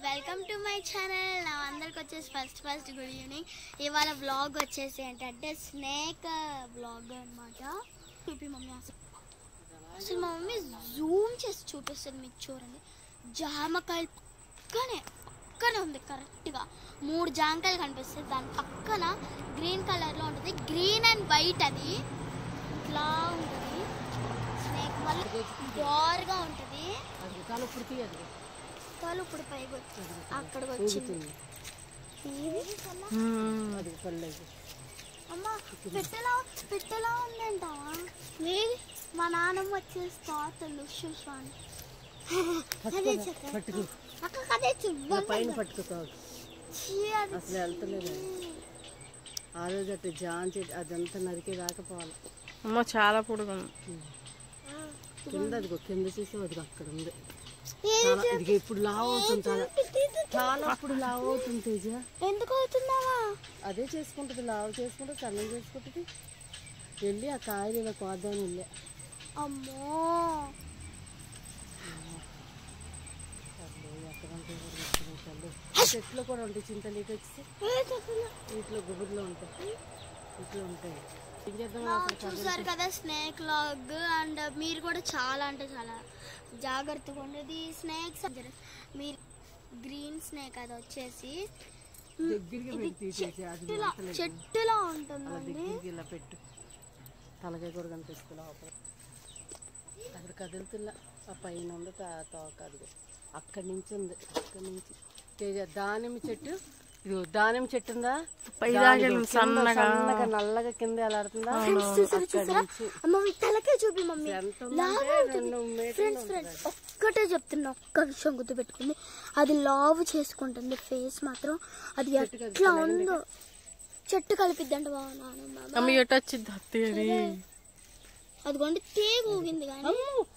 Welcome to my channel. నా అందరికి వచ్చేసి ఫస్ట్ గుడ్ ఈవినింగ్. ఇవాళ వ్లాగ్ వచ్చేసి ఏంటంటే స్నేక్ వ్లాగ్ అనమాట. చూపి మమ్మీ అసలు మా మమ్మీ జూమ్ చేసి చూపిస్తుంది, మీకు చూడండి. జామకాయలు పక్కనే ఉంది, కరెక్ట్గా 3 జామకాయలు కనిపిస్తుంది. దాని పక్కన గ్రీన్ కలర్లో ఉంటుంది, గ్రీన్ అండ్ వైట్. అది ఇట్లా ఉంటుంది స్నేక్, మళ్ళీ డార్గా ఉంటుంది. తలు ఇప్పుడు పైకి వచ్చింది, అక్కడికి వచ్చింది. అమ్మ పెట్టెలా ఉందంటావా? మా నాన్నమ్మ వచ్చేసి తాతలు చూసాను. ఆ రోజు అట్లా జాన్ చెట్టు అదంతా నరికే రాకపోవాలి. అమ్మ చాలా పొడుగు కింద, అదిగో కింద చూసి అదిగో అక్కడ ఉంది. ఇది ఇప్పుడు లావ్ అవుతుంది, చాలా ఇప్పుడు లావ్ అవుతుంది తేజ. ఎందుకు అవుతుందా? అదే చేసుకుంటుంది, లావ్ చేసుకుంటే సన్నం చేసుకుంటుంది. వెళ్ళి ఆ కాయలు ఇలా కోద్దామని వెళ్ళా. అమ్మో చెట్లు కూడా ఉంటాయి, చింతలు ఇటు వచ్చి వీటిలో గుబుర్లో ఉంటాయి, ఇట్లా ఉంటాయి. చూసారు కదా స్నేక్ లాగ్. అండ్ మీరు కూడా చాలా అంటే చాలా జాగ్రత్తగా ఉండేది. స్నేక్స్ మీరు గ్రీన్ స్నేక్ అది వచ్చేసి చెట్టులా ఉంటుందండి. ఇలా పెట్టు, తలకాయ కూడా కనిపిస్తుంది లోపల. అక్కడ కదులుతున్నా ఆ పైన ఉంది తోక, అదిగో అక్కడి నుంచి ఉంది. అక్కడి నుంచి తేజ దానిమ్మ చెట్టు, ఇది దానిమ్మ చెట్టు ఉందా, సన్నగా నల్లగా కింద ఎలాడుతుందా. తలకే చూపి మమ్మీ, ఒక్కటే చెప్తున్నా, ఒక్క విషయం గుర్తు పెట్టుకుంది. అది లావ్ చేసుకుంటుంది, ఫేస్ మాత్రం అది ఎట్లా ఉందో చెట్టు కలిపిద్దంట. అదిగోండి తీగ ఊగింది కానీ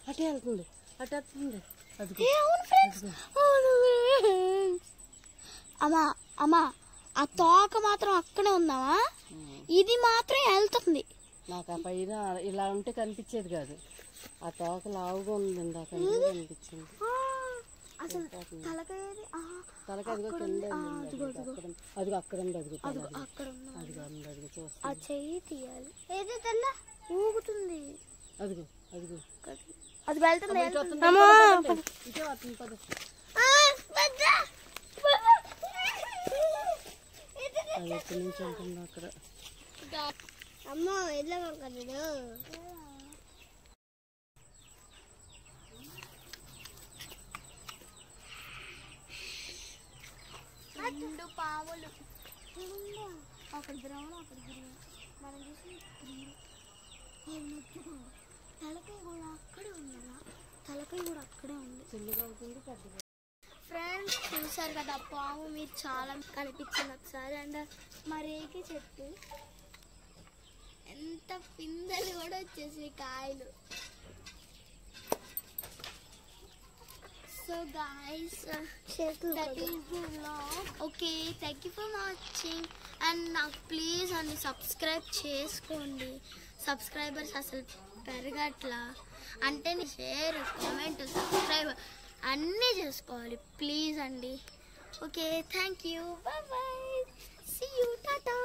అటే వెళ్తుంది, అటే వస్తుంది. అమ్మా ఆ తోక మాత్రం అక్కడే ఉందామా, ఇది మాత్రం వెళ్తుంది. నాకు ఆ పైన ఇలా ఉంటే కనిపించేది కాదు, ఆ తోక లావుగా ఉంది ఇందాక కనిపించింది. అసలు తలకాయ అదిగో అక్కడ ఉంది, అదిగో అక్కడ అదిగో చూస్తా. ఆ చెయ్యి తీయాలి, ఏదో తెల్ల ఊగుతుంది. అదిగో అదిగో అది వెళ్తుంది. ఇదే వస్తుంది పద. అది ఎక్కడి నుంచి ఉంటుంది అక్కడ. అమ్మ వెళ్ళకూడదు. రెండు పావులు అక్కడ ద్రవణ, అక్కడ మనం చూసి తలకాయ కూడా అక్కడే ఉంది, తలకాయ కూడా అక్కడే ఉంది. చిన్నగా అవుతుంది, పెద్దగా. ఫ్రెండ్స్ చూసారు కదా పాము, మీరు చాలా కనిపించింది ఒకసారి. అండ్ మా రేగి చెట్టు ఎంత పిందెలు కూడా వచ్చేసి కాయలు. So guys, that is the vlog. Okay, thank you for watching. And నాకు ప్లీజ్ అండి సబ్స్క్రైబ్ చేసుకోండి. సబ్స్క్రైబర్స్ అసలు పెరగట్లా, అంటే షేర్, కామెంట్, సబ్స్క్రైబ్ అన్నీ చేసుకోవాలి ప్లీజ్ అండి. Okay, thank you, bye bye, see you, Tata.